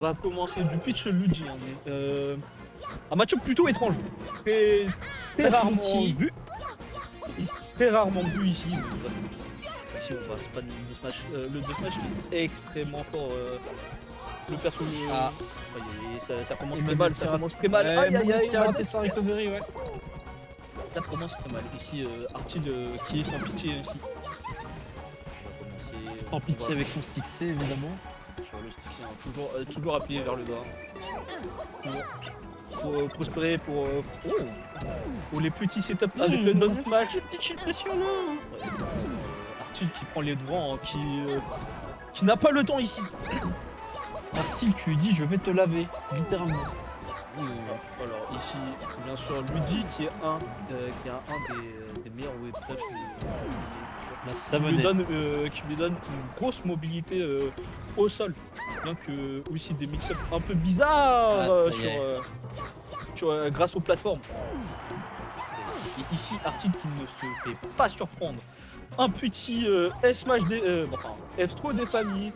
On va commencer du pitch Luigi. Hein. Un match plutôt étrange. Très rarement vu. Très rarement vu ici. Ici on va spam le smash. Le smash est extrêmement fort. Le perso. Ça commence très mal. Ça commence très mal. Aïe aïe aïe. Il a raté sa recovery, ouais. Ça commence très mal. Ici, Artil qui est sans pitié aussi. En pitié avec son stick C évidemment. Sur le stick C, hein, toujours appuyé vers le bas. Pour prospérer, pour les petits setups avec le down smash. Petite chill pression là. Artil qui prend les devants, qui n'a pas le temps ici. Artil qui lui dit je vais te laver, littéralement. Alors ici, bien sûr, Luigi qui est un des meilleurs web touch qui lui donne une grosse mobilité au sol, bien que aussi des mix-ups un peu bizarres grâce aux plateformes. Et ici, Artil qui ne se fait pas surprendre. Un petit S-Smash F3 des familles.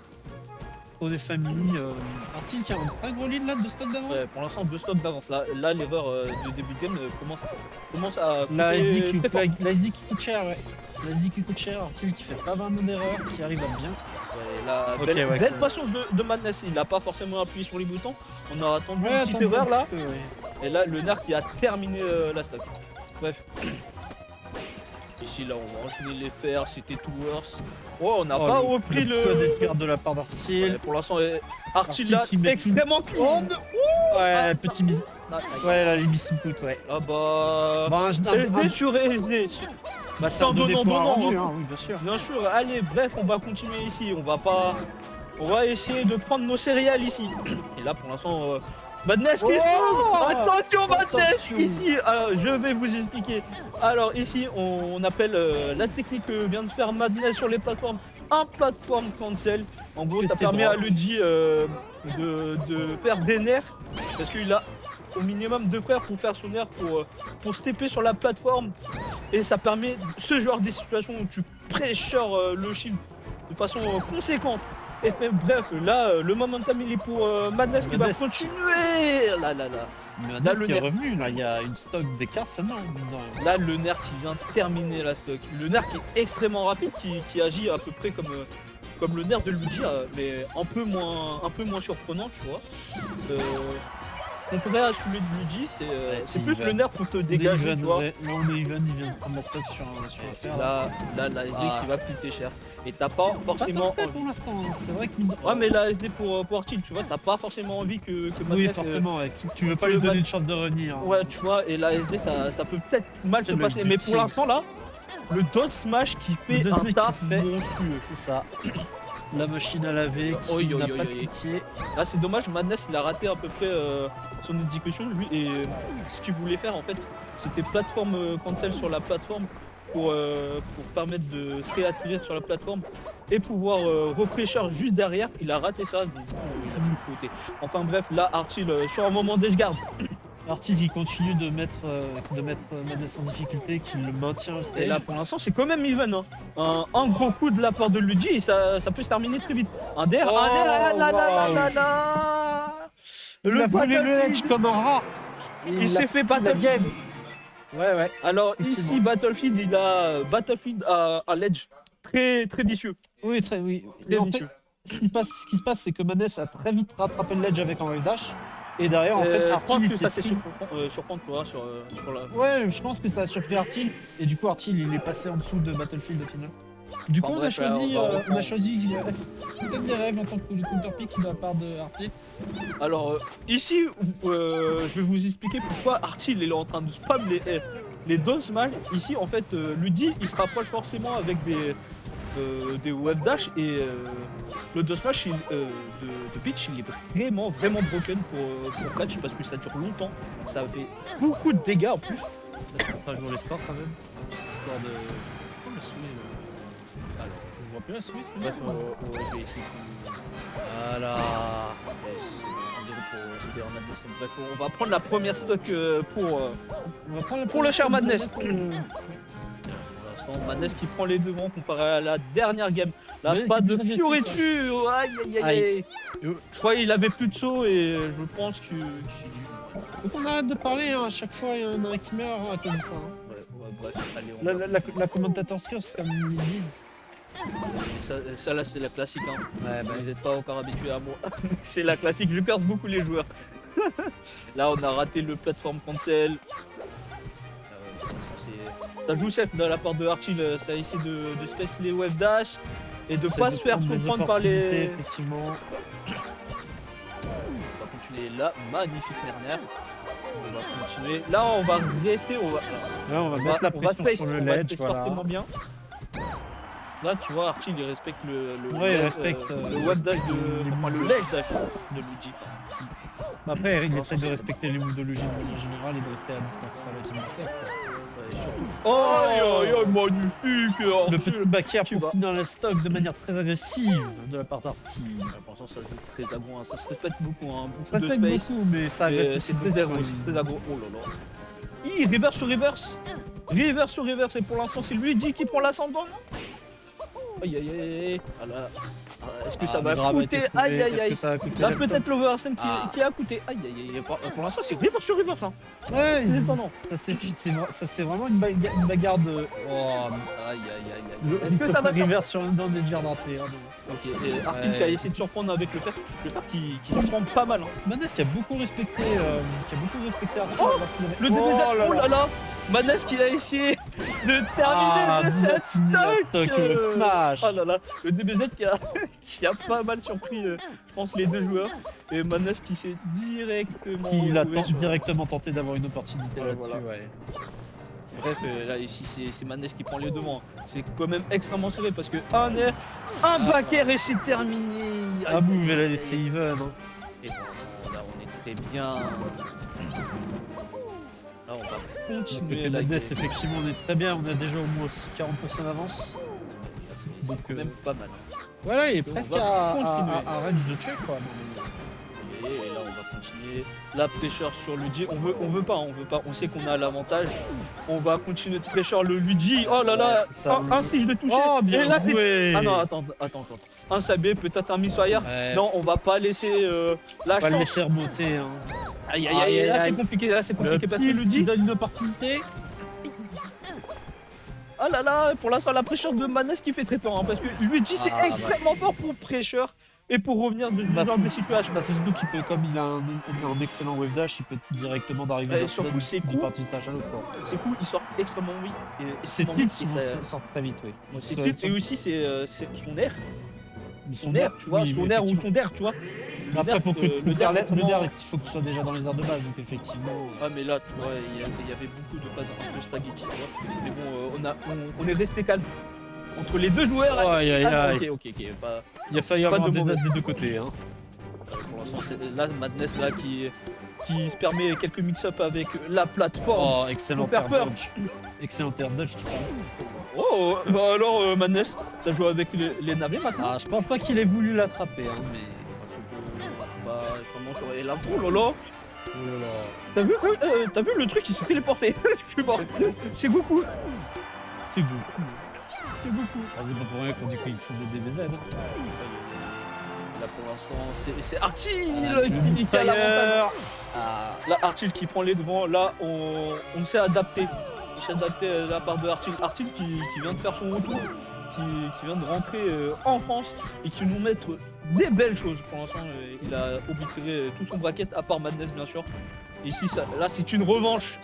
Des familles. Artil qui a un gros lead là de stock d'avance. Ouais, pour l'instant 2 stocks d'avance. Là l'erreur de début de game commence à la SD qui coûte cher, ouais. La SD qui coûte cher, Artil qui fait pas vraiment d'erreur, qui arrive à bien. Ouais, belle patience de Madness. Il n'a pas forcément appuyé sur les boutons. On a attendu une petite erreur là. Et là le nerf qui a terminé la stock. Bref. Ici là on va enchaîner les fers, c'était tout worse. Oh, on n'a pas repris le de la part d'Artil. Ouais, pour l'instant Artil là extrêmement clean. Ouais, petit bis. Ouais là les biscuits, ouais. Ah bah SD sur SD. Bah c'est un donnant, oui bien sûr. Bien sûr, allez, bref, on va continuer ici. On va essayer de prendre nos céréales ici. Et là pour l'instant Madness qui attention Madness ici, je vais vous expliquer. Alors ici on appelle la technique que vient de faire Madness sur les plateformes un platform cancel. En gros ça permet à Luigi de faire des nerfs parce qu'il a au minimum 2 frères pour faire son nerf pour stepper sur la plateforme. Et ça permet ce genre de situation où tu pressures le shield de façon conséquente. Et bref, là, le momentum il est pour Madness qui va continuer. Là, le nerf est revenu, là, il y a une stock d'écart seulement. Là, le nerf qui vient terminer la stock. Le nerf qui est extrêmement rapide, qui agit à peu près comme le nerf de Luigi, mais un peu moins surprenant, tu vois. Comparé à celui de Luigi, c'est plus le nerf pour te dégager, tu vois. Là on est even, il vient de prendre la stock sur affaire. Là, la SD qui va coûter cher. Et t'as pas forcément envie. Pour l'instant, c'est vrai que... Ouais, mais la SD pour Artil, tu vois, t'as pas forcément envie que Madness... Oui, forcément, ouais. Tu veux pas lui donner une chance de revenir. Ouais, tu vois, et la SD, ça peut peut-être mal se passer. Mais pour l'instant, là, le dot smash qui fait un taf monstrueux. C'est ça. La machine à laver qui n'a pas de pitié. Là c'est dommage, Madness il a raté à peu près son exécution lui, et ce qu'il voulait faire en fait c'était plateforme cancel sur la plateforme pour permettre de se réattirer sur la plateforme et pouvoir repressure juste derrière. Il a raté ça, donc il a pu fauter. Enfin bref, là Artil sur un moment d'esgarde. Artil qui continue de mettre Madness en difficulté, qui le maintient au stage. Et là pour l'instant c'est quand même even. Hein. Un gros coup de la part de Luigi et ça peut se terminer très vite. Un der, Le volé le edge comme un rat. Il s'est fait Battlefield. Ouais. Alors ici Battlefield il a un ledge très vicieux. Oui, très vicieux. Ce qui se passe c'est que Madness a très vite rattrapé le ledge avec un wave dash. Et derrière, en fait, Artil, ça c'est surprendre toi sur la... Ouais, je pense que ça a surpris Artil. Et du coup, Artil, il est passé en dessous de Battlefield au final. Du coup, on a choisi peut-être des règles en tant que counter pick de la part de Artil. Alors, ici, je vais vous expliquer pourquoi Artil est en train de spam les down smash. Ici, en fait, Luigi, il se rapproche forcément avec des web dash et le down smash de pitch il est vraiment broken pour catch parce que ça dure longtemps, ça fait beaucoup de dégâts en plus. On va jouer les scores quand même. Score de... Oh, la souris, alors, je vois plus la souris, c'est bref, je vais essayer voilà. Yes. 0 pour GBR Madness. Bref, on va prendre la première stock pour le cher Madness. l'instant, Manès qui prend les devants comparé à la dernière game. Là, Manès pas qui est de plus agressif, fioriture. Aïe, aïe, aïe, aïe. Je crois qu'il avait plus de saut et je pense que... Faut qu'on arrête de parler, hein. À chaque fois, il y en a un qui meurt à cause de ça. Hein. Ouais, bref, allez, on va... La commentator's curse, comme ils disent. Ça là, c'est la classique. Hein. Ouais, Vous n'êtes pas encore habitué à moi. C'est la classique, je perds beaucoup les joueurs. Là, on a raté le platform cancel. Ça joue safe de la part de Archil, ça a essayé de space les wave dash et de pas se faire surprendre par les... Effectivement. On va continuer là, magnifique Nerner. On va continuer. Là, on va rester, Là, on va mettre la pression sur le ledge, voilà. parfaitement bien. Là, tu vois, Archil, il respecte le ouais, il respecte le wave dash le ledge dash de Luigi. Après, il essaie de respecter les moves de Luigi de manière générale et de rester à distance relativement safe. Ouais, surtout. Oh, magnifique! Le petit backer pour finir le stock de manière très agressive de la part d'Artil. Pour l'instant, ça joue très aggro, hein. Ça se répète beaucoup. Hein. Ça se répète beaucoup, mais ça reste c'est très aggro. C'est très aggro. Oh là là. Reverse sur reverse. Reverse sur reverse. Et pour l'instant, c'est Luigi qui prend l'ascendant. Aïe aïe aïe. Est-ce que ça va coûter? Aïe aïe aïe. Là, peut-être l'overhand qui a coûté. Aïe aïe aïe. Pour l'instant, c'est reverse sur reverse. Hein. Ouais, ça c'est vraiment une bagarre de. Oh, aïe aïe aïe. Est-ce que ça va reverse sur dans les jardins d'entrée? Ok, et Artil qui a essayé de surprendre avec le père qui surprend pas mal. Hein. Manès qui a beaucoup respecté Artil. Oh, le DBZ, oh là là. Manès qui a essayé de terminer cette stock. Smash. Oh là là, le DBZ qui a pas mal surpris, je pense, les deux joueurs. Et Manès qui s'est directement... Il a directement tenté d'avoir une opportunité là-dessus, voilà. ouais. Bref, là ici c'est Manès qui prend les devants. C'est quand même extrêmement serré parce que un back air et c'est terminé. Un move et là laissé even. Hein. Et bon, là on est très bien. Là on va continuer. Côté Manès, effectivement on est très bien, on a déjà au moins 40% d'avance. Donc même pas mal. Voilà, il est presque à range de check quoi. Et là on va continuer la pressure sur Luigi. On veut pas, on sait qu'on a l'avantage. On va continuer de pressure le Luigi. Oh là là, un signe de toucher. Oh, bien et là joué. Ah non, attends. Un sabé, peut-être un misfire. Ouais. Non, on va pas laisser la chance. On va le laisser remonter. Hein. Aïe aïe aïe, là c'est compliqué, parce que Luigi donne une opportunité. Oh là là, pour l'instant la pressure de Manès qui fait très peur, hein, parce que Luigi c'est extrêmement fort pour pressure et pour revenir de ce genre de situation. C'est surtout qu'il peut, comme il a un excellent wave dash, il peut directement d'arriver dans surtout ses coups, partie de sa chaloupe. Ses coups ils sortent extrêmement vite. Et ses titres sortent très vite, oui. Ses titres et aussi c'est son air. Son air, tu vois, son air ou ton air, tu vois. Après, pour que le der, il faut que tu sois déjà dans les airs de base, donc effectivement. Ah, mais là, tu vois, il y avait beaucoup de phases un peu spaghetti, tu vois. Mais bon, on est resté calme. Entre les deux joueurs, ok. Il a failli avoir des deux côtés. Hein. Pour l'instant, c'est là Madness là qui se permet quelques mix-up avec la plateforme. Oh, excellent air dodge. Excellent air dodge, tu vois. Oh, bah alors Madness, ça joue avec les navets maintenant. Ah, je pense pas qu'il ait voulu l'attraper, hein, mais. Vraiment sur... Et là, oh là là. T'as vu le truc, il s'est téléporté. Je suis mort. C'est Goku. C'est Goku. C'est Goku. Ah, c'est pas pour rien qu'on dit qu'il faut des DBZ. Hein. Là pour l'instant, c'est Artil qui a l'avantage. Là, Artil qui prend les devants. Là, on s'est adapté. On s'est adapté à la part de Artil. Artil qui vient de faire son retour. Qui vient de rentrer en France et qui nous mettre des belles choses. Pour l'instant, il a oblitéré tout son bracket, à part Madness bien sûr. Et ici, là, c'est une revanche.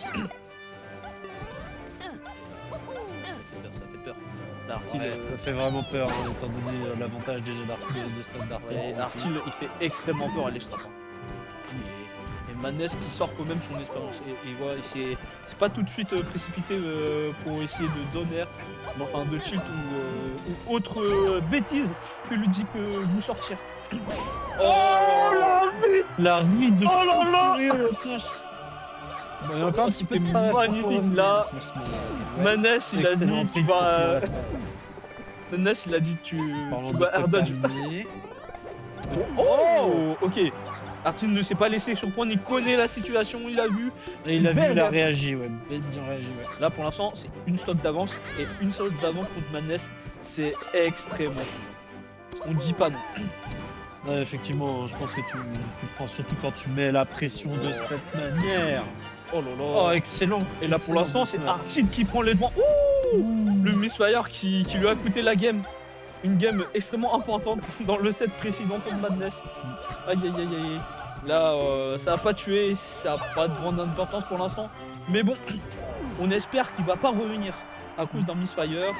Ça fait peur. Là, Artil, ça fait vraiment peur, hein, étant donné l'avantage déjà de stock d'Artil. Et Artil, il fait extrêmement peur à l'échappe. Et Madness qui sort quand même son expérience. Et voilà, c'est pas tout de suite précipité pour essayer de donner, enfin de tilt ou autre bêtise que Luigi peut nous sortir. Oh la ride de oh là là. Il y a encore un petit peu de magnifique là. Manès il a dit tu vas. Manès il a dit tu vas air dodge. Oh ok. Artil ne s'est pas laissé surprendre, il connaît la situation, il a vu. Et il a vu, Belle il a réaction. réagi, ouais. Bien réagi, ouais. Là pour l'instant c'est une stock d'avance et une stock d'avance contre Madness, c'est extrêmement cool. On dit pas non. Ouais, effectivement, je pense que tu prends surtout quand tu mets la pression de cette manière. Oh là Oh, là. excellent. Et là pour l'instant c'est Excellent. Artil qui prend les devants. Le Mistfire qui lui a coûté la game. Une game extrêmement importante dans le set précédent contre Madness. Aïe aïe aïe aïe. Là ça a pas tué, ça a pas de grande importance pour l'instant. Mais bon, on espère qu'il va pas revenir à cause d'un Mistfire.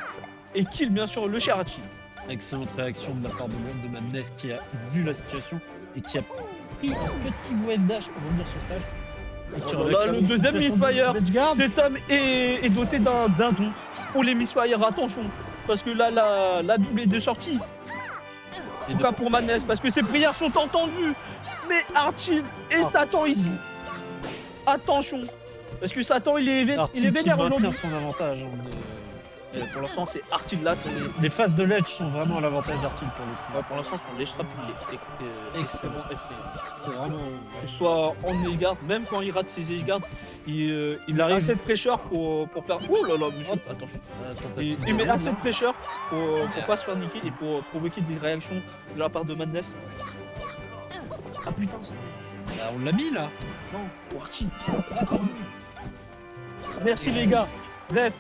Et kill bien sûr le cher Artil. Excellente réaction de la part de Madness qui a vu la situation et qui a pris un petit wave dash pour revenir sur stage. Et qui Oh aurait là, clairement le deuxième situation de Mistfire. Edgeguard. Cet homme est doté d'un don pour les Mistfire, attention. Parce que là la Bible est de sortie. En tout cas pour Madness, parce que ses prières sont entendues. Mais Artil et Satan ici. Attention. Parce que Satan il est vénère Artil qui aujourd'hui. maintient son avantage. Hein, Pour l'instant c'est Artil là, c'est... Les phases de ledge sont vraiment à l'avantage d'Artil pour le coup. Ouais, pour l'instant son ledge trap il est extrêmement effrayant. C'est vraiment. Soit en edge guard, même quand il rate ses edge guard, il arrive. a assez de pressure pour perdre. Oh là là, monsieur, attention. Il met assez de pressure pour pas se faire niquer et pour provoquer des réactions de la part de Madness. Ah putain, c'est... On l'a mis là. Non, pour Artil. Merci les gars. Bref,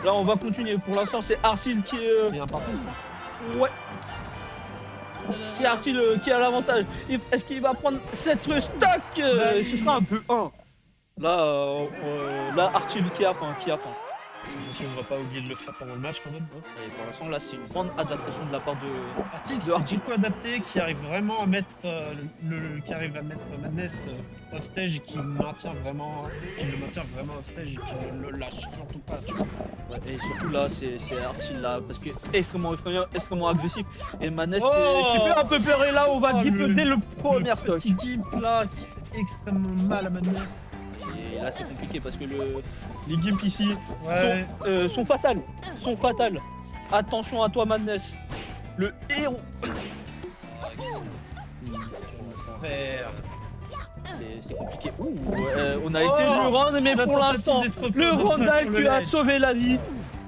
là on va continuer. Pour l'instant c'est Artil qui est... Il y a un partout ça. Ouais. C'est Artil qui a l'avantage. Est-ce qu'il va prendre cette stock Ce sera un peu 1. Là Artil qui a faim, C'est sûr, on va pas oublier de le faire pendant le match quand même. Et pour l'instant là c'est une grande adaptation de la part de... Artil, De c'est Artil. beaucoup adapté, qui arrive vraiment à mettre qui arrive à mettre Madness off stage et qui le maintient vraiment off stage et qui ne le lâche surtout pas. Tu vois. Ouais, et surtout là c'est Artil là parce que extrêmement effrayant, extrêmement agressif. Et Madness Oh qui fait un peu peur et là on va Oh, gimp dès le premier Le stock. petit gimp là qui fait extrêmement mal à Madness. Et là c'est compliqué parce que les gimps ici Ouais. sont fatales. Attention à toi Madness. Le héros. Faire. C'est compliqué. Ouh, on a essayé de le rendre, mais La pour tentative l'instant, d'escroquerie le de Randall sur le qui a ledge. sauvé la vie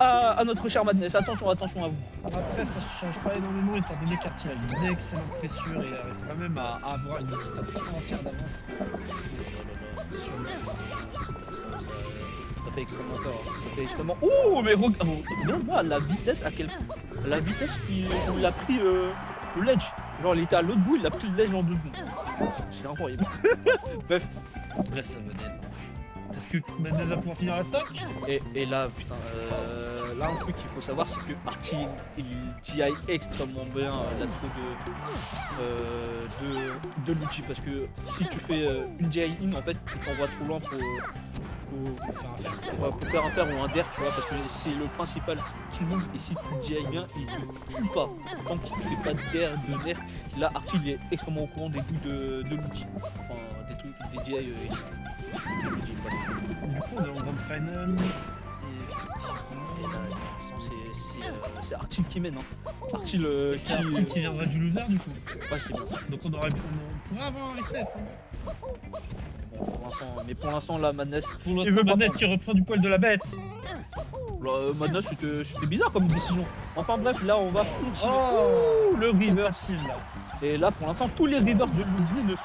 à notre cher Madness. Attention à vous. Après, ça change pas énormément étant donné qu'Artil a une excellente pressure et arrive quand même à avoir une stop entière d'avance. Sur le- Ça fait extrêmement peur. Ça fait extrêmement. Ouh, mais regarde-moi la vitesse la vitesse où il a pris le ledge. Genre, il était à l'autre bout, il a pris le ledge en 2 secondes. C'est incroyable. Bref. Là, ça va d'être. Est-ce que Madness va pouvoir finir la stock? Et là, putain, là un truc qu'il faut savoir, c'est que Artil, il TI extrêmement bien la scope de Lucci, parce que si tu fais une DI in, en fait, tu t'envoies trop loin pour faire un fer ou un der, tu vois, parce que c'est le principal kill move, et si tu DI bien, il te tue pas. Tant qu'il ne fait pas de der, de nerf, là, Artil il est extrêmement au courant des coups de Lucci. Enfin, des trucs, des DI Du coup, on est en grand final. Et là, pour l'instant, c'est Artil qui mène. Hein. Artil C'est Artil qui viendrait du loser du coup. Ouais, c'est bien ça. Donc on pourrait avoir un reset. Hein. Bon, pour l'instant, là, Madness. Pour Il l'instant, veut pas Madness prendre. qui reprend du poil de la bête. Là, Madness, c'était bizarre comme décision. Enfin bref, là, on va continuer. Oh, Ouh, le river. facile là. Et là, pour l'instant, tous les rivers de Luigi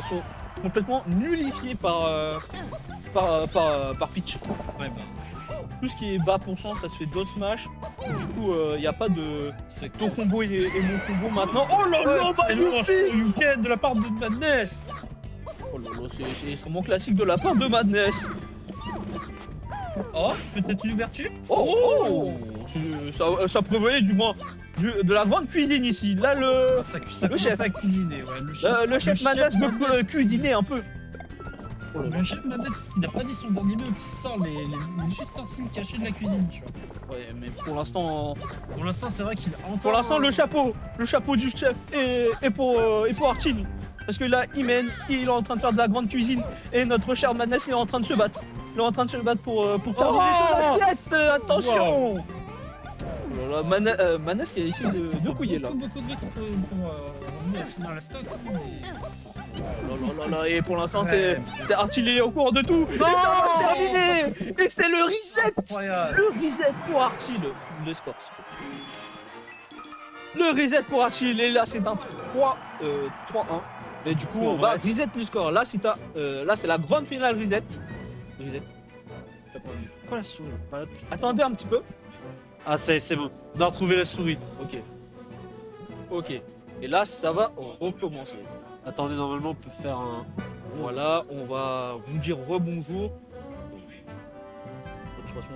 sont complètement nullifiés par Pitch. Ouais, bah. Tout ce qui est bas pour cent, ça se fait down smash. Du coup, il n'y a pas de ton combo et mon combo maintenant. Oh là là, c'est magnifique! le week-end de la part de Madness. Oh là là, c'est extrêmement classique de la part de Madness. Oh, peut-être une ouverture. Oh, ça prévoyait du moins de la grande cuisine ici. Là, le Le chef. à cuisiner, ouais. le chef Madness veut cuisiner un peu. Oh là là. Le chef Madness qui n'a pas dit son dernier mot, qui sort les ustensiles cachés de la cuisine, tu vois. Ouais, mais pour l'instant, Pour l'instant, c'est vrai qu'il a encore. pour l'instant, le chapeau du chef est pour Artil. Parce que là, il mène, il est en train de faire de la grande cuisine et notre cher Madness il est en train de se battre. Il est en train de se battre pour terminer son assiette. Attention! Oh là là, Manès qui a essayé de couiller là. Beaucoup de risques pour revenir finir la stock. Et pour l'instant, c'est Artil est au courant de tout. Non, terminé. Et c'est le reset. Incroyable. Le reset pour Artil. Le score. Le reset pour Artil. Et là, c'est un 3-1. Et du coup, on va reset le score. Là, c'est la grande finale reset. Reset. Pourquoi la souris? Attendez un petit peu. Ah, c'est bon. On a retrouvé la souris. Ok. Et là, ça va recommencer. Attendez, normalement, on peut faire un. Voilà, on va vous dire rebonjour. De toute façon,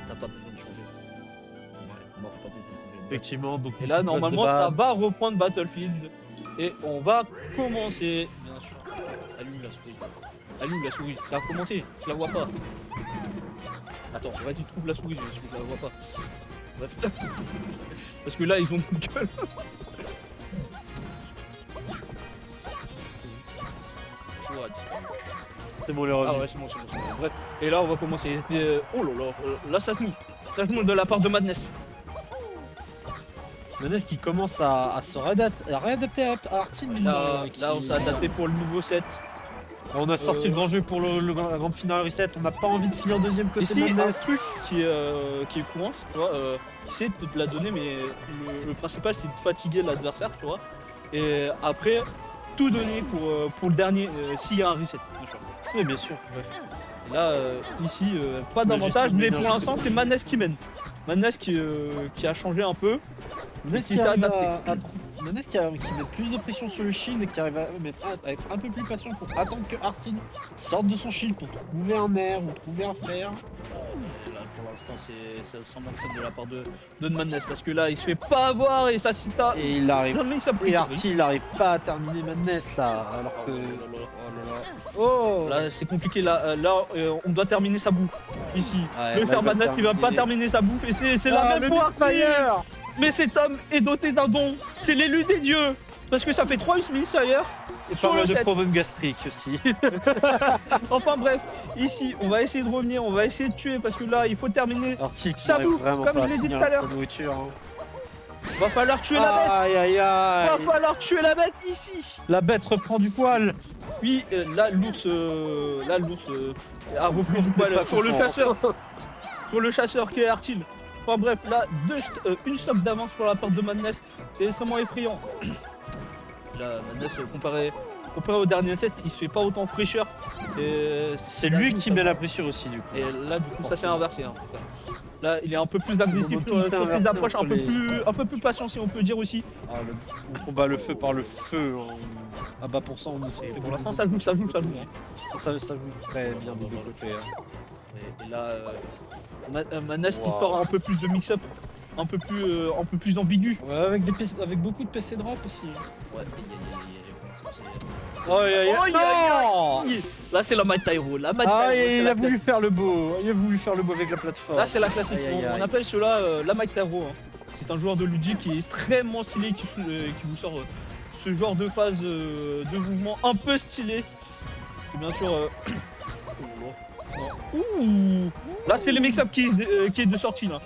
t'as pas besoin de changer. Ouais, pas besoin de changer. Effectivement, donc. Et là, on normalement, se bat. ça va reprendre Battlefield. Et on va commencer. Bien sûr. Allume la souris. Allume la souris. Ça a commencé. Je la vois pas. Attends, vas-y, trouve la souris. Je la vois pas. Bref. Parce que là, ils ont une gueule. C'est bon, les Ah revenus. ouais, c'est bon. Bref. Et là, on va commencer. Oh là là. Là, ça se mouille. Ça se mouille de la part de Madness. Manès qui commence à se réadapter à Artil. Là, on s'est adapté pour le nouveau set. On a sorti le grand jeu pour la grande finale reset. On n'a pas envie de finir deuxième côté Ici, un Manès. truc qui est courant, tu vois, c'est de te la donner, mais le principal, c'est de fatiguer l'adversaire, tu vois. Et après, tout donner pour le dernier, s'il y a un reset. bien sûr. Oui, bien sûr. Et là, ici, pas d'avantage, mais pour l'instant, c'est Manès qui mène. Manès qui a changé un peu. Manès qui qui s'est arrive adapté. Manès qui met plus de pression sur le shield et qui arrive à être un peu plus patient pour attendre que Artil sorte de son shield pour trouver un air ou trouver un fer. Là, pour l'instant, c'est sans mention de la part de Madness, parce que là, il se fait pas avoir et ça cita. Et il arrive. Jamais il s'est pris. Et Artil n'arrive pas à terminer Manès là. Alors que. Oh Là, c'est compliqué. Là, on doit terminer sa bouffe. Ici. Ouais, Le là, faire il va Madness, il va pas terminer sa bouffe. Et c'est la même pour Artil. Mais cet homme est doté d'un don. C'est l'élu des dieux. Parce que ça fait 3 Smiths ailleurs. Et sur pas le mal de set. problèmes gastriques aussi. Enfin bref, ici, on va essayer de revenir. On va essayer de tuer. Parce que là, il faut terminer. Artil qui Ça n'arrive bouffe, vraiment comme pas je à l'ai dit finir tout à l'heure. sa nourriture. Hein. Va falloir tuer la bête. Aïe aïe aïe. Va falloir tuer la bête ici. La bête reprend du poil. Oui, là l'ours a repris du poil sur le chasseur. Sur le chasseur qui est Artil. Enfin bref, là, une stop d'avance pour la part de Madness. C'est extrêmement effrayant. Là, Madness, comparé au dernier set, il se fait pas autant fraîcheur. C'est lui qui met la pression aussi du coup. Et là, du coup, ça s'est inversé. Hein. Là, il est un peu plus agressif On a sur tout ses approches, inversé un peu plus patient, si on peut dire aussi. Ah, on combat le feu par le feu à bas pour cent. Et pour l'instant, ça joue. Hein. Ça joue très bien des deux côtés. Hein. Et là, Madness qui sort un peu plus de mix-up, un peu plus ambigu. Ouais, avec beaucoup de PC drop aussi. Ouais, Aïe aïe aïe. Non. Là, c'est la Mad Tyro. La Mad Ah, Tyro, c'est il la a voulu classique. faire le beau. Il a voulu faire le beau avec la plateforme. Là, c'est la classique. Aïe, aïe, aïe. On appelle cela la Mad Tyro. Hein. C'est un joueur de Luigi qui est extrêmement stylé, qui vous sort ce genre de phase de mouvement un peu stylé. C'est bien sûr. Ouh. Là, c'est les mix-up qui est de sortie là.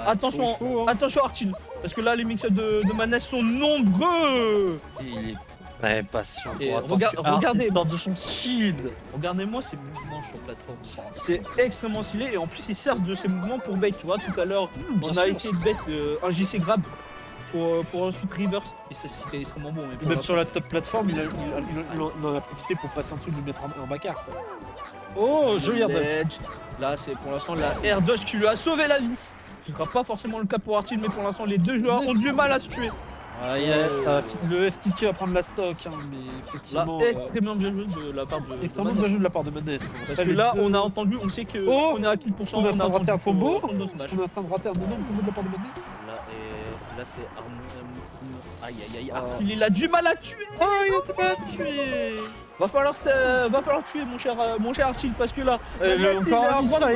Attention, attention Artil, parce que là les mix-up de Manès sont nombreux. Il est très patient. Et pour attendre que regardez, Artil sorte de son shield. Regardez-moi ces mouvements sur plateforme. C'est extrêmement stylé et en plus ils servent de ces mouvements pour bait. Tu vois, tout à l'heure on a essayé de bait un JC grab pour ensuite reverse et c'était extrêmement bon. Mais pour Même la- sur la top plateforme, il en a profité pour passer en dessous de lui mettre un bacard. Quoi. Oh, joli airdodge. Edge. Là c'est pour l'instant la air dodge qui lui a sauvé la vie. Ce sera pas forcément le cas pour Artil, mais pour l'instant les deux joueurs ont du mal à se tuer. Le FTK va prendre la stock, hein, mais Là, effectivement. extrêmement bien joué de la part de Extrêmement Manès. bien joué de la part de Manès. Parce que là, on a entendu, on sait que Oh, on est à kill pour cent, on est en train de rater un combo. On On est en train de rater un énorme combo de la part de Manès. Là c'est aïe aïe aïe. Artil, il a du mal à tuer. Oh, il est pas tué. Va falloir tuer mon cher Artil parce que là. Encore il est un en grande Misfire.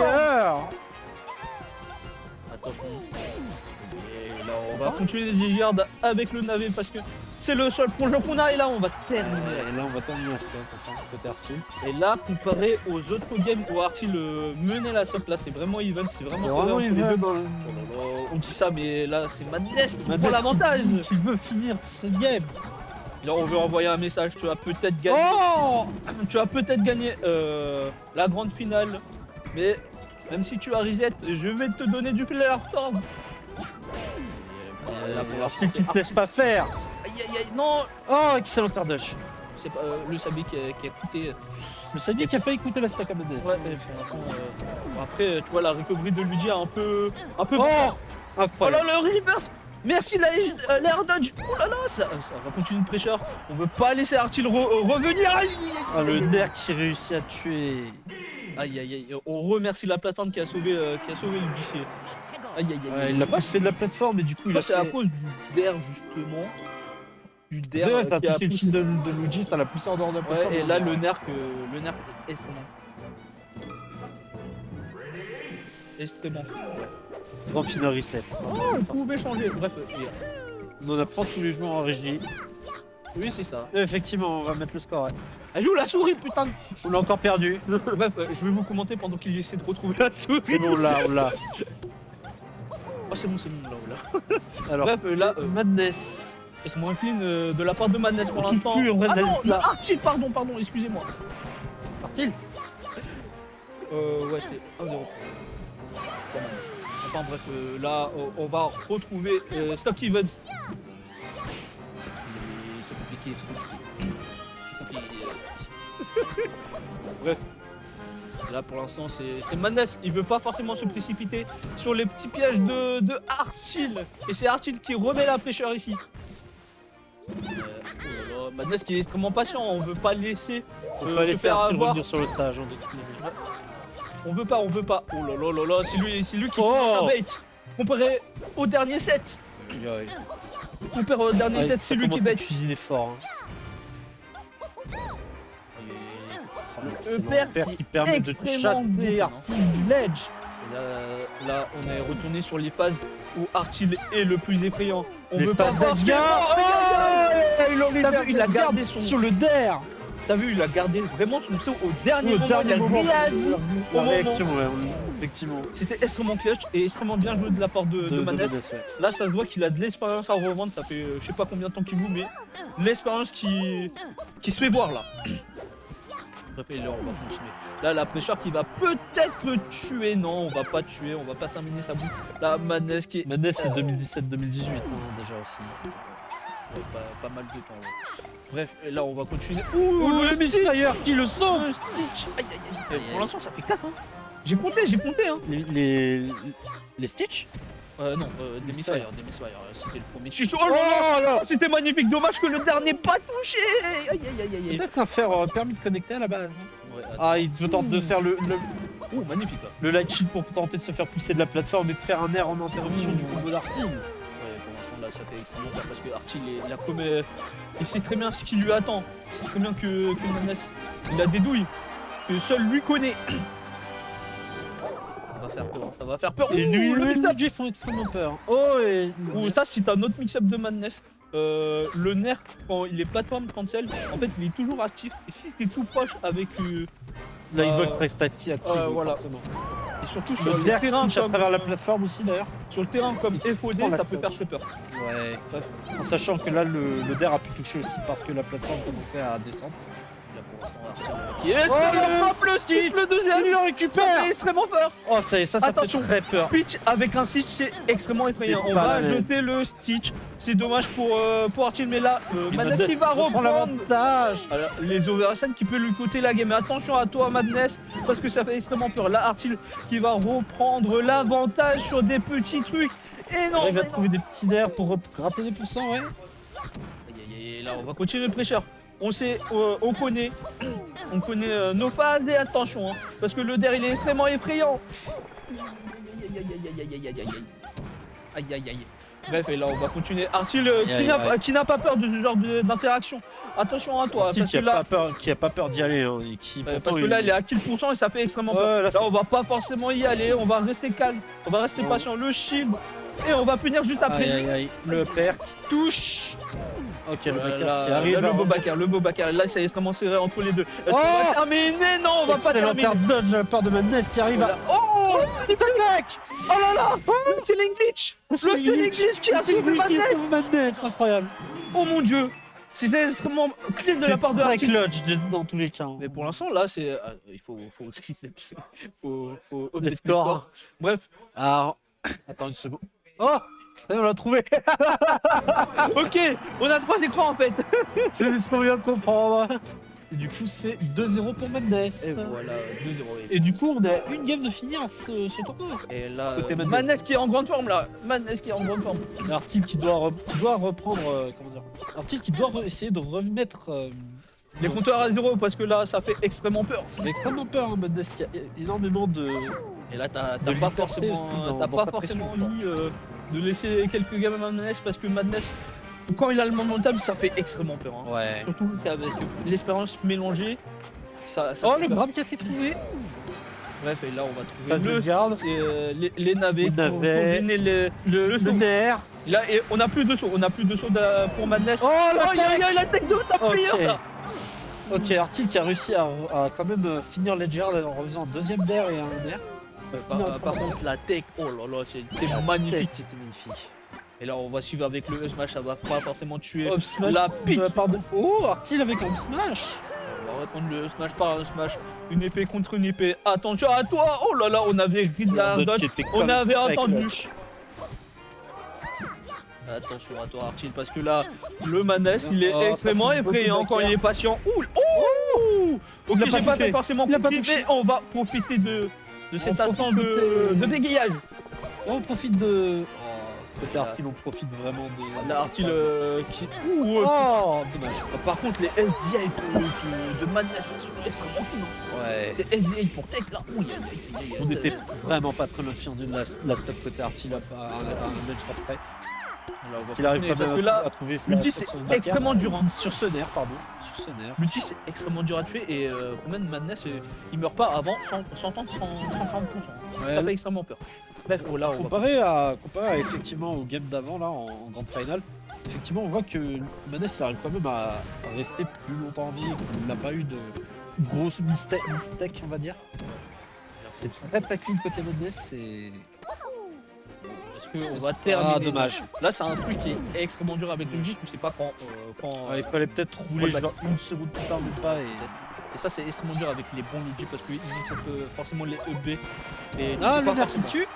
Attention. Et là, on va continuer les gardes avec le navet parce que C'est le seul plongeon qu'on a et là on va terminer. Et là, on va terminer la stop, enfin, côté Artil. Et là, comparé aux autres games où Artil menait la stop, là c'est vraiment even, c'est vraiment Vraiment, entre il les va deux. dans le... Oh là là, on dit ça, mais là c'est Madness qui Madness prend l'avantage. qui veut finir ce game. Là, on veut envoyer un message, tu vas peut-être gagner. Oh Tu vas peut-être gagner la grande finale, mais même si tu as reset, je vais te donner du fil à la retordre. Là, pour l'instant, Artil qui ne te laisse pas faire. Aïe aïe aïe, non, Oh, excellent air dodge. c'est pas le sablier qui a coûté. Le sablier qui a failli coûter la stack à Madness. Ouais, pour l'instant, bon, après, tu vois, la recovery de Luigi a un peu. Oh Oh là, incroyable. le reverse. Merci l'air dodge. Oh là là, ça va continuer de pressure. On veut pas laisser Artil revenir. Aïe Ah, le nerf qui réussit à tuer. aïe aïe aïe. On remercie la plateforme qui a sauvé Luigi. Aïe aïe aïe. Ouais, il l'a poussé de la plateforme et du coup il a C'est à fait... cause du DER justement. Du DER Ouais, ça a qui a touché le poussé. shield de Luigi, ça l'a poussé en dehors de la plateforme. Ouais, et là le nerf est extrêmement. Extrêmement. Grand final reset. Oh, vous pouvez changer. Bref, On apprend tous les joueurs en régie. oui c'est ça. Effectivement, on va mettre le score. Ouais. Elle joue la souris putain. On l'a encore perdu. Bref, je vais vous commenter pendant qu'il essaie de retrouver la souris. C'est bon, on l'a. Oh c'est bon là. Alors, Bref, là, Madness. c'est moins clean de la part de Madness pour On touche l'instant. plus au vrai Ah non, là. Artil, pardon, excusez-moi. Artil. Ouais, c'est 1-0. Pour Madness. Enfin bref, là, on va retrouver Stock Even. C'est compliqué, c'est compliqué. Bref. Là pour l'instant c'est Madness, il veut pas forcément se précipiter sur les petits pièges de Artil. Et c'est Artil qui remet la pression ici. Oh là là, Madness qui est extrêmement patient, on veut pas laisser On va se laisser faire Artil avoir. revenir sur le stage. De toute manière. On veut pas. Oh là là là là, c'est lui qui Oh. bait. Comparé au dernier set. Comparé au dernier set, c'est lui qui bait. cuisiner fort. Hein. Le père qui permet de extrêmement chasser bon, Artil du ledge. Là, on est retourné sur les phases où Artil est le plus effrayant. On Les veut pas phases forcément. T'as vu, il a gardé son. sur le der. T'as vu, il a gardé vraiment son saut au dernier moment. Il a réagi au La moment. réaction, ouais, effectivement. C'était extrêmement clutch et extrêmement bien joué de la part de Madness. ouais. Là, ça se voit qu'il a de l'expérience à revendre. Ça fait je sais pas combien de temps qu'il joue, mais l'expérience qui se fait voir là. Bref, et là, on va continuer. Là, la pressure qui va peut-être le tuer. Non, on va pas tuer, on va pas terminer sa boucle. Là, Madness qui est. Madness, c'est 2017-2018 déjà aussi. Ouais, pas mal de temps. Ouais. Bref, et là, on va continuer. Oh, le Stitch. Misfire qui le sauve. Le Stitch. Aïe, aïe, aïe. Pour l'instant, ça fait 4. Hein. J'ai compté. Hein. Les Stitch. Non, des Misfire. Misfire. C'était le premier Stitch. Oh là là, c'était magnifique. Dommage que le dernier pas touché. Aïe, aïe, aïe, aïe. Peut-être un fer permis de connecter à la base. Ouais, attends. Ah, il tente de faire le Oh, magnifique là. le light shield pour tenter de se faire pousser de la plateforme et de faire un air en interruption du combo d'Artil. Ouais, pour l'instant là ça fait extrêmement clair parce que Artil il sait très bien ce qui lui attend. Il sait très bien que Madness il a des douilles que seul lui connaît. Ça va faire peur. Et Ouh, lui, le les mix-up. Luigi font extrêmement peur. Oh, et. Ouh, ça c'est un autre mix-up de Madness. Le nerf quand il est plateforme cancel, en fait il est toujours actif. Et si t'es tout proche avec Là, il vole très statique actif. voilà. Forcément. et surtout sur Le le nerf terrain touche à comme travers la plateforme aussi d'ailleurs. sur le terrain comme FOD, prend la ça peut faire coche. très peur. Ouais. Bref. En sachant que là, le DER a pu toucher aussi parce que la plateforme commençait à descendre. Là pour l'instant Artil qui est hop le Stitch, le deuxième. Il le Ça récupère. fait extrêmement peur. Oh, ça Attention. fait très peur. Pitch avec un Stitch, c'est extrêmement effrayant. C'est On pas va la même. jeter le Stitch. C'est dommage pour Artil, mais là, Et Madness qui va reprend reprendre l'avantage. alors, les oversend qui peut lui coûter la game. Mais attention à toi, Madness, parce que ça fait extrêmement peur. Là, Artil qui va reprendre l'avantage sur des petits trucs. Et non, Il va mais non. trouver des petits nerfs pour gratter des pourcents, ouais. Aïe, aïe, aïe, là, on va continuer le pressure. On sait, on connaît nos phases et attention, hein, parce que le DER il est extrêmement effrayant. Aïe, aïe, aïe, aïe, aïe, aïe, aïe, aïe, aïe, aïe, aïe. Bref, et là on va continuer. Artil qui n'a pas peur de ce genre d'interaction. Attention à toi, Artil parce que là, qui a pas peur d'y aller, hein, et qui pourtant, parce que là il est à kill % et ça fait extrêmement peur. Ouais, là, Là on va pas forcément y aller, on va rester calme, on va rester patient. Le shield et on va punir juste après. Aïe aïe aïe, le père qui touche. Ok, le Voilà, Bacar qui arrive. le beau Bacar. Là, c'est extrêmement serré entre les deux. Est-ce qu'on Oh va terminer? Non, on va pas Excellent terminer. dodge de la part de Madness qui arrive à... Oh, Il s'attaque. oh là là, le ceiling glitch. Le ceiling glitch qui a sauvé Madness. Madness, incroyable. Oh mon dieu, c'était extrêmement clean de la part de Très Artil. clutch dans tous les cas. hein. Mais pour l'instant, là, c'est. Il faut update les scores. scores. Bref, Alors, attends une seconde. Oh, ça y est, on l'a trouvé. ok, on a 3 écrans en fait. C'est ce qu'on vient de comprendre. Et du coup, c'est 2-0 pour Madness. Et voilà, 2-0. Et du coup, on a une game de finir ce tournoi. Et là, Côté Madness. Madness qui est en grande forme là. Madness qui est en grande forme. Artil qui doit reprendre. Comment dire Artil qui doit essayer de remettre. Les compteurs à 0 parce que là, ça fait extrêmement peur. Ça fait extrêmement peur, hein, Madness qui a énormément de. Et là, t'as De pas liberté forcément, aussi dans t'as sa pas forcément pression, envie de laisser quelques gammes à Madness parce que Madness, quand il a le momentum, ça fait extrêmement peur. Hein. Ouais. Surtout qu'avec l'expérience mélangée, ça Oh, fait le peur. grab qui a été trouvé. Bref, et là, on va Pas trouver de le garde. c'est les navets Les pour navets. gêner Le saut. nerf. Là, et on a plus de sauts, pour Madness. Oh, il y a la tech de top player, Ok. ça. Ok, Artil qui a réussi à quand même finir Ledger en refaisant un deuxième dair et un nerf. Par contre, la tech, oh là là, c'était magnifique. C'était magnifique. Et là, on va suivre avec le smash, ça va pas forcément tuer Up smash la de pique. la part de... Oh, Artil avec un smash. On va répondre le smash par un smash. Une épée contre une épée. Attention à toi. Oh là là, on avait rid la dodge. On avait attendu. Attention à toi, Artil, parce que là, le Maness, il est Oh, extrêmement ça fait beaucoup effrayant de quand il bagarres. est patient. Ouh, oh ok, Il a pas j'ai pas touché. forcément Il a pas compris, touché. mais on va profiter de cet On instant profite de bégayage. On profite de... Oh, côté Artil, on profite vraiment de... Là, Artil qui... Ouh, Oh, dommage. par contre, les SDI de Maness, elles sont extrêmement fines. Hein. Ouais. C'est SDI pour tech là. Ouh, On n'était vraiment pas très loin de finir la stop côté Artil à un ledge après. Là, on va Il arrive continuer, quand parce même que là, à trouver l'ulti c'est extrêmement dur. Hein. sur ce nerf, pardon. Sur ce nerf. L'ulti c'est extrêmement dur à tuer et combien de Madness il meurt pas avant 100 ans, 140%. Ça fait extrêmement peur. Bref, oh là on va... Comparé à effectivement au game d'avant là en grande finale, effectivement on voit que Madness il arrive quand même à rester plus longtemps en vie et qu'il n'a pas eu de grosses mistake on va dire. C'est très très clean côté Madness et... Parce qu'on va terminer. Ah dommage. Là c'est un truc qui est extrêmement dur avec le J, tu sais pas quand... Ouais, il fallait peut-être rouler Ouais, genre une seconde plus tard ou pas et... Et ça c'est extrêmement dur avec les bons Luigi parce qu'ils ont forcément les EB. Et Ah tu le peux nerf pas qui me tue.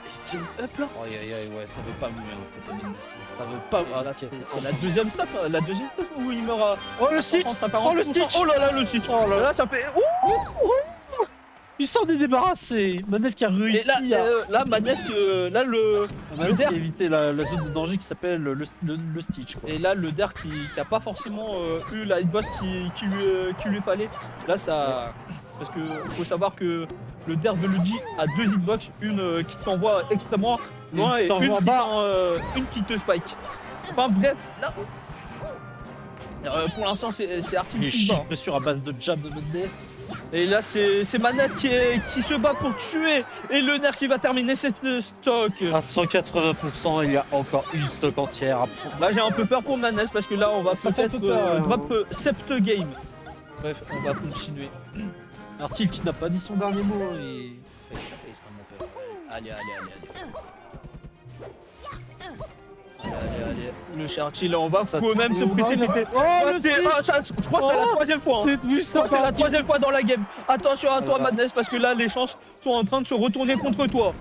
Steam up là. Aïe aïe aïe ouais ça veut pas mourir côté Madness. Ça veut pas... Ah, là c'est la deuxième stop, la deuxième stop où il meurt à... Oh le Stitch. 30, à Oh le 40%. Stitch. Oh là là le Stitch. Oh là là. Là ça fait... Il s'en est débarrassé. Madness qui a réussi Et là, là Madness, là le... Madness qui der- a évité la zone de danger qui s'appelle le Stitch quoi. Et là, le Der qui a pas forcément eu la hitbox qui lui fallait. Là, ça. Parce que faut savoir que le Der de Luigi a 2 hitbox, une qui t'envoie extrêmement loin qui et t'envoie en bas. une qui te spike. Enfin bref, là. Pour l'instant, c'est Artil Les qui se bat. chiffres sur à base de jab de Madness. Et là, c'est Maness qui se bat pour tuer. Et le nerf qui va terminer cette stock. À 180%, il y a encore une stock entière à prendre. Là, j'ai un peu peur pour Maness parce que là, on va Ça fait un peut-être peu peur, hein. drop sept game. Bref, on va continuer. Artil qui n'a pas dit son dernier mot et... Ça fait extrêmement peur. Allez. Allez. Le Chartil, on va Ça quand même se on va- précipiter. Oh, le Je crois que c'est la Oh, troisième fois. Hein. oui, Je crois que c'est la troisième fois dans la game. Attention à toi, Voilà. Madness, parce que là, les chances sont en train de se retourner contre toi.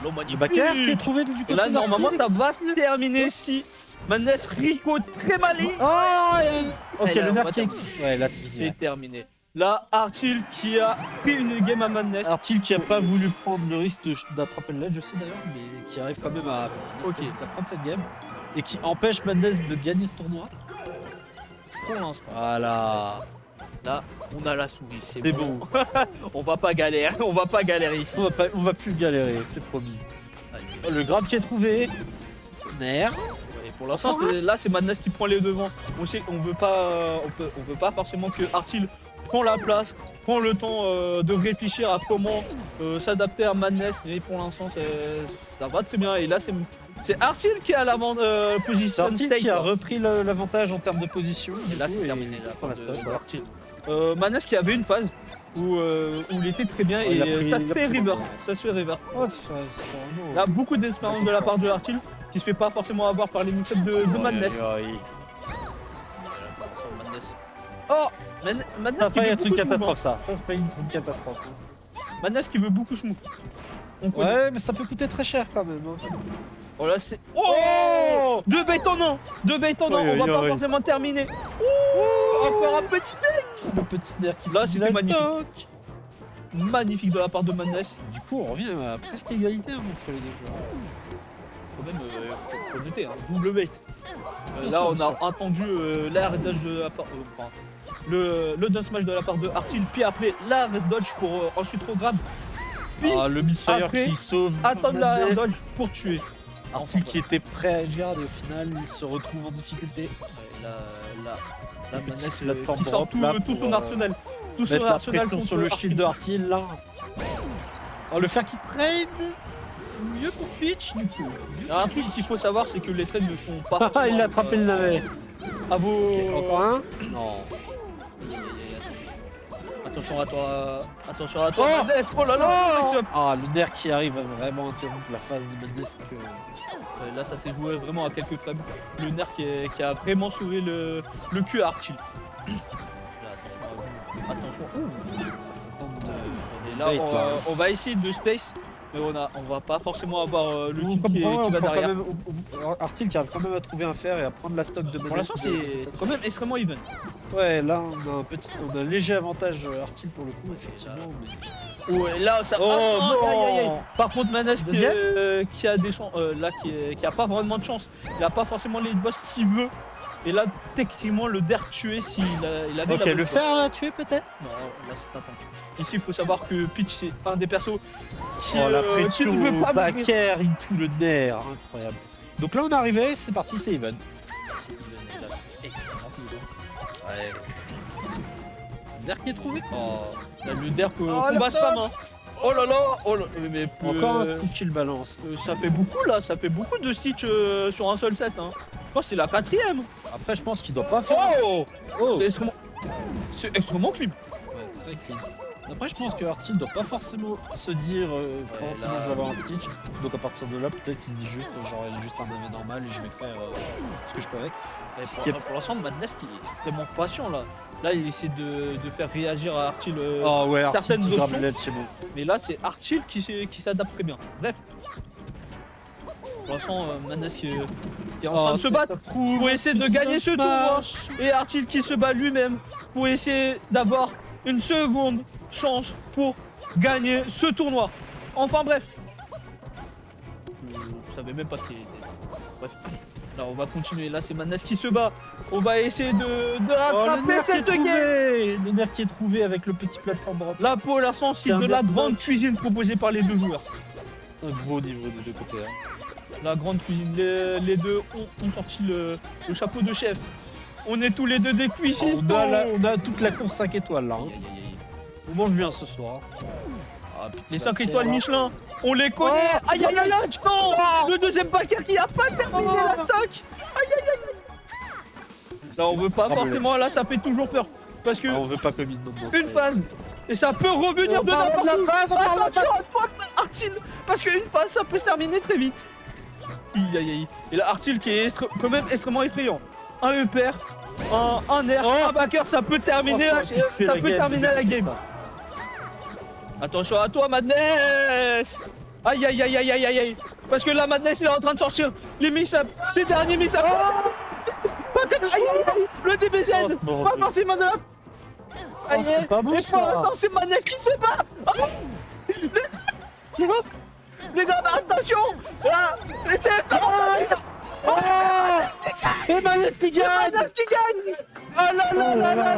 Le Baker qui est trouvé du côté Et là, d'Artil. normalement, ça va se terminer si Madness Rico très malin. Oh Ok, Et là, le on nerf va qui est... terminer. Ouais, là C'est c'est... terminé. Là, Artil qui a fait une game à Madness. Artil qui a pas voulu prendre le risque d'attraper le ledge aussi d'ailleurs, mais qui arrive quand même à prendre cette game. Et qui empêche Madness de gagner ce tournoi. Pour l'instant. Voilà. Là, on a la souris, c'est C'est bon. bon. On va pas galérer ici. On va plus galérer, c'est promis. Allez. Oh, le grab qui est trouvé. Nerf. Et pour l'instant, là, c'est Madness qui prend les devants. On veut pas forcément que Artil prend la place, prend le temps de réfléchir à comment s'adapter à Madness. Mais pour l'instant, ça va très bien. Et là, c'est C'est Artil qui a la position Artil state. qui a repris l'avantage en terminé de position. Et là, c'est et terminé la pour part l'instant. de Artil. Manes qui avait une phase où il était très bien il a et pris- ça il se a fait pris- revert. Ça se fait revert. Oh, c'est vraiment. Il y a beaucoup d'expérience de la part de Artil qui se fait pas forcément avoir par les mix-ups de Madness. Oh, Madness Ça qui va pas veut être une beaucoup se move, catastrophe, ça. Ça va pas être une catastrophe. hein. Madness qui veut beaucoup se move. On connaît. Ouais, mais ça peut coûter très cher quand même. hein. Oh là c'est... Oh, deux bêtes en un. Deux bêtes en un, Oui, on va oui, pas oui. forcément terminer. Oh, encore un petit bait. Le petit nerf qui Là, fout c'était la magnifique. stock. Magnifique de la part de Madness. Du coup, on revient à presque égalité hein, entre les deux joueurs. Quand même, faut noter, hein, double bait. Bien Là, sûr, on bien a entendu l'arrêt dodge de la part... enfin, le down smash de la part de Artil, puis après l'arrêt dodge pour ensuite regrab. Puis Ah, le misfire après, qui sauve. attendre l'arrêt Madness. dodge pour tuer. Artil qui était prêt à agir et au final il se retrouve en difficulté. Ouais, là, Petite Madness plateforme qui sort drop, là, tout pour, son arsenal. Tout son Mettre la arsenal pression contre sur le Artil. shield de Artil là. Oh, le fer qui trade. Mieux pour Peach du coup. Il y a un truc qu'il faut savoir, c'est que les trades ne font pas. Ah, il a attrapé le navet. À vos. Encore un. Non. Attention à toi. Attention à toi. Oh Madness. Oh là là. match-up. Ah, le nerf qui arrive à vraiment interrompre la phase de Madness que... Là, ça s'est joué vraiment à quelques frames. Le nerf qui a vraiment sauvé le cul à Artil. Là, attention à vous. Attention. Ouh. Ça tente de... Et là, Bait, là. on va essayer de space. Mais on va pas forcément avoir le On kill qui comprend, on va prend quand derrière. même... Artil qui arrive quand même à trouver un fer et à prendre la stock de Madness. Pour l'instant, c'est quand même extrêmement even. Ouais, là on a un léger avantage Artil pour le coup, effectivement. Mais... Ouais, là, ça. Oh, Ah, non. aïe, aïe, aïe. Par contre, Manas Deuxième qui a des chances, là, qui a pas vraiment de chance. Il a pas forcément les boss qu'il veut. Et là, techniquement, le der tué s'il il avait Ok, la le bonne fer boss. a tué peut-être. Non, là, c'est attends. Ici, il faut savoir que Peach, c'est un des persos qui, Oh la qui pression, ne veut pas mourir. backer, il tout le nerf, incroyable. Donc là on est arrivé, c'est parti, c'est even. C'est even, et là, c'est extrêmement plaisant. Ouais. Der qui est trouvé. Oh, là, le der que Oh, combat le spam. Hein. Oh là là, oh là, mais Encore un Stitch il balance. ça fait beaucoup là, ça fait beaucoup de Stitch sur un seul set. Hein. Je pense que c'est la 4ème. Après je pense qu'il doit pas faire... Oh, Oh. C'est extrêmement clean. Ouais, très clean. Après je pense que Artil doit pas forcément se dire forcément là- je vais avoir un Stitch. Donc à partir de là peut-être il se dit juste j'aurai juste un AV normal et je vais faire ce que je peux avec. Et Ce qui est- pour l'instant, Madness qui est extrêmement patient là. Là, il essaie de faire réagir à Artil. Oh ouais, Artil certaines qui grave options. l'aide, c'est bon. Mais là, c'est Artil qui s'adapte très bien. Bref. Pour l'instant, Madness qui est en train de se battre pour essayer de gagner ce tournoi. Et Artil qui se bat lui-même pour essayer d'avoir une seconde chance pour gagner ce tournoi. Enfin bref. Je savais même pas qu'il était. Bref. Là on va continuer. Là c'est Madness qui se bat. On va essayer de Oh, le rattraper nerf qui est cette game. trouvé. Le nerf qui est trouvé avec le petit plateforme drop. Là pour l'instant c'est C'est un de la deathmatch. grande cuisine proposée par les deux joueurs. Un gros niveau des deux côtés. Hein. La grande cuisine. Les deux ont sorti le chapeau de chef. On est tous les deux des cuisines. On a toute la course 5 étoiles là. hein. On mange bien ce soir. Ah, petit Les 5 backer, étoiles là. Michelin, on les connaît. Aïe aïe aïe aïe. Non. Le deuxième backer qui a pas terminé la stock. Aïe aïe aïe. Là on veut pas Bravo, forcément. Là ça fait toujours peur parce que Ah, on veut pas comme une phase et ça peut revenir de n'importe où. Attention à toi Artil, parce qu'une phase ça peut se terminer très vite. Aïe aïe aïe. Et là Artil qui est quand même extrêmement effrayant. Un EPR, un air, un backer, ça peut terminer la game. Attention à toi Madness. Aïe aïe aïe aïe aïe aïe aïe. Parce que là Madness il est en train de sortir les miss-ups, ces derniers miss-ups. Pas comme aïe aïe aïe. Le DBZ, Oh, c'est bon, pas ok. forcément de la. Aïe c'est aïe. pas bon, Et pour ça. l'instant c'est Madness qui se bat. Oh. Les gars, attention. Là, laissez Et Madness qui gagne. Madness qui gagne. Oh là là là là